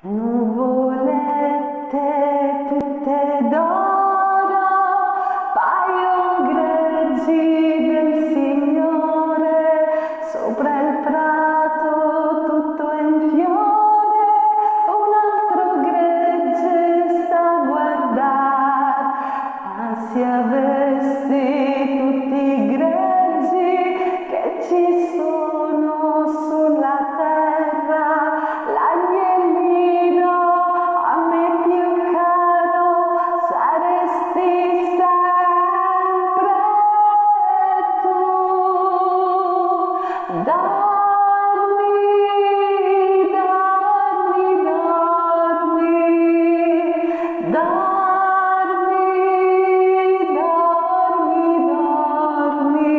Nuvolette tutte d'oro, paio greggi del Signore, sopra il prato tutto in fiore, un altro gregge sta a guardar, anzi avesti tutti i greggi che ci sono sulla terra, l'agnellino a me più caro saresti sempre tu. Dormi, dormi, dormi, dormi, dormi, dormi, dormi.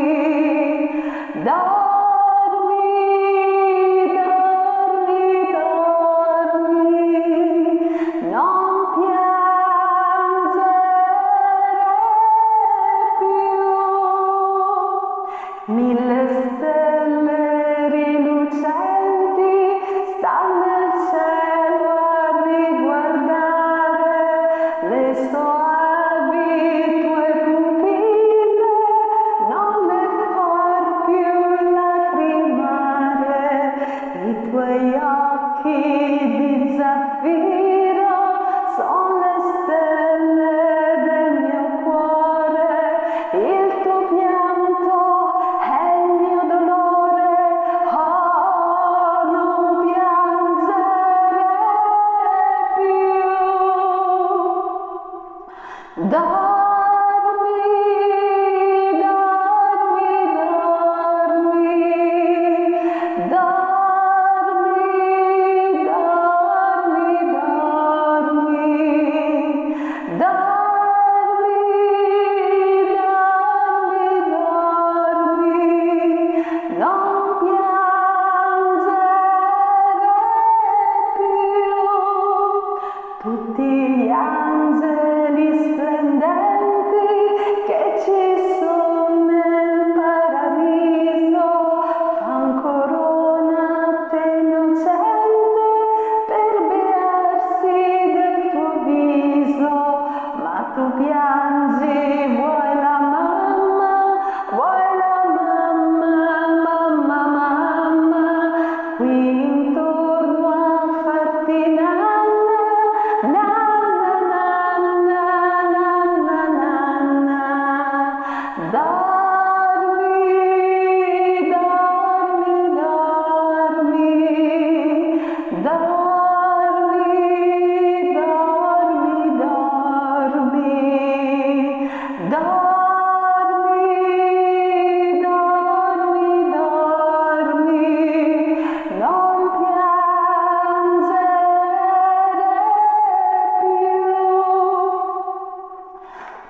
Non piangere più. 1000 stelle rilucenti stanno nel cielo a riguardare le soavi tue pupille, non le far più lacrimare, i tuoi occhi di zaffiro son le stelle del mio cuore, il tuo pianto è il mio dolore, oh, non piangere più. Dormi, dormi, dormi, dormi, dormi, dormi, dormi, dormi, non piangere più. Tutti gli angeli splendenti che ci sono nel paradiso fan corona a te innocente per bearsi del tuo viso, ma tu piangi, vuoi la mamma, mamma, mamma, qui intorno a farti nanna, nanna, nanna, nanna, nanna. Dormi, dormi, dormi, dormi, dormi, dormi, dormi, dormi, dormi, non piangere più.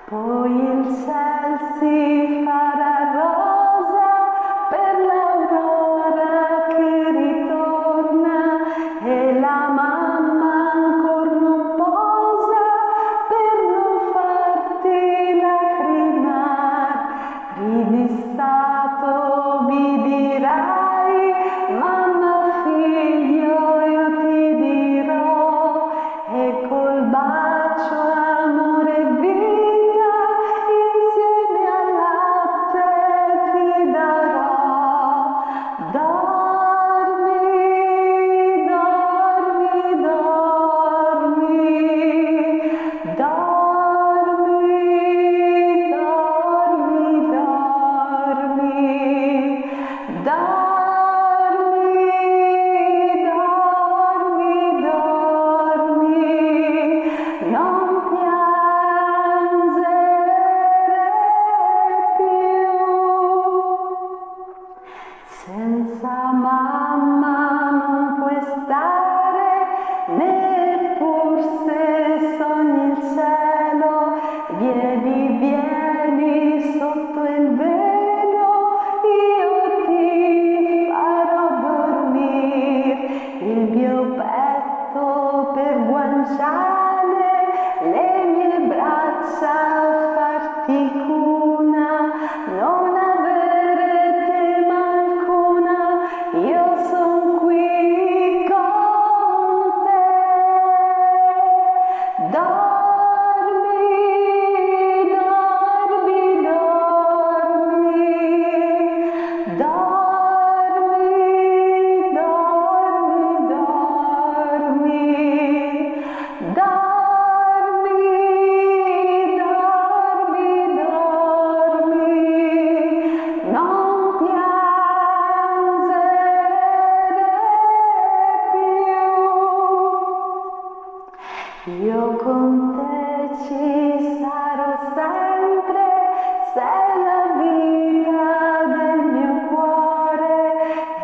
Poi il ciel si farà rosa per l'aurora che ritorna e la mamma ancor non posa per non farti lacrimar. Ridissato mi dirai, mamma figlio io ti dirò, e col bacio amore e vita insieme al latte ti darò. Dormi, dormi, dormi, dormi, dormi, dormi, dormi, dormi, non piangere più. Senza mamma non puoi stare, neppur se sogni il cielo, vieni, vieni sotto il velo, io ti farò dormir, il mio petto per guanciale, le mie braccia a farti cuna, non avere tema alcuna, io son qui con te. io con te ci sarò sempre, sei la vita del mio cuore,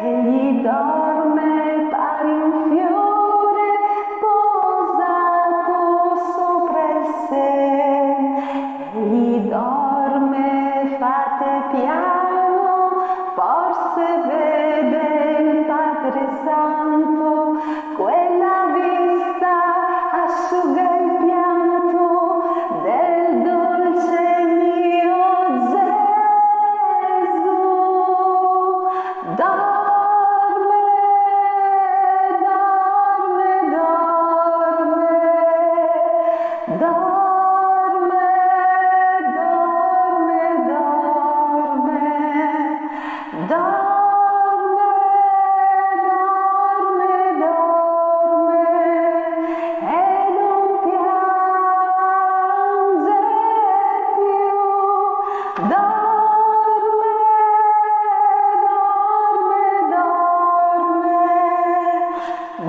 egli dorme pari un fiore posato sopra il seno, egli dorme, fate piano, forse vede il Padre Santo, quella vista asciuga il pianto del dolce mio Gesù. Dorme, dorme, dorme, dorme, dorme, dorme, dorme.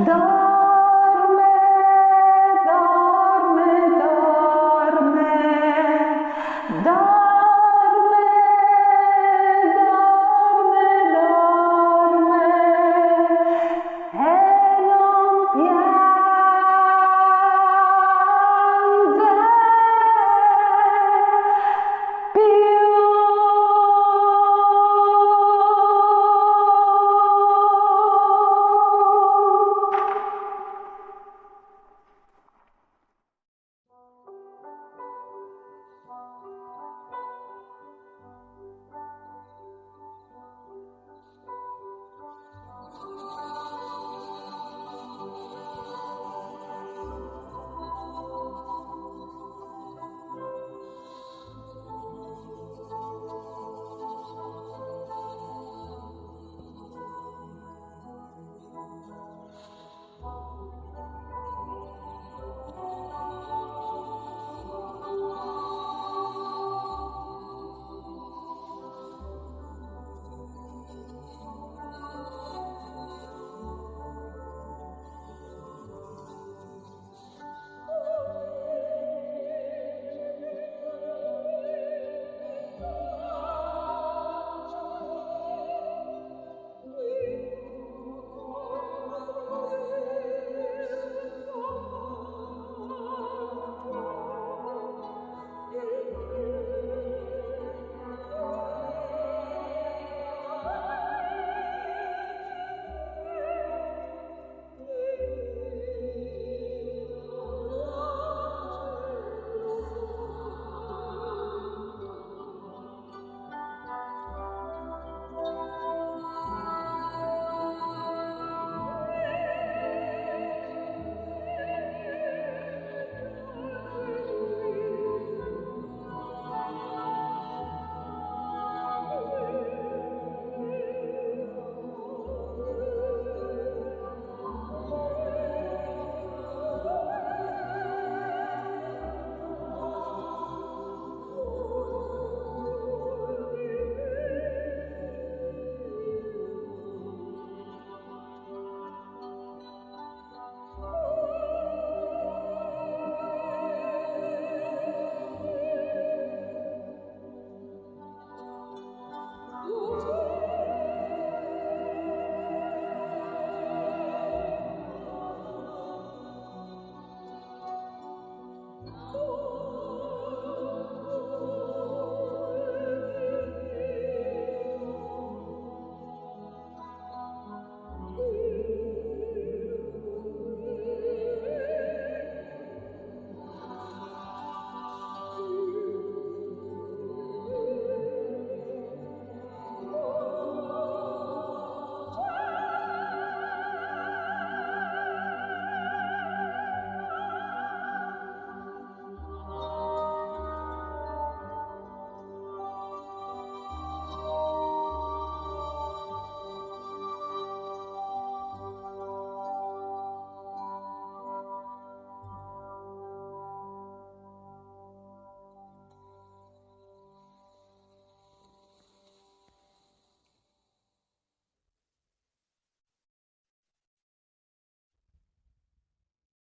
Dorme,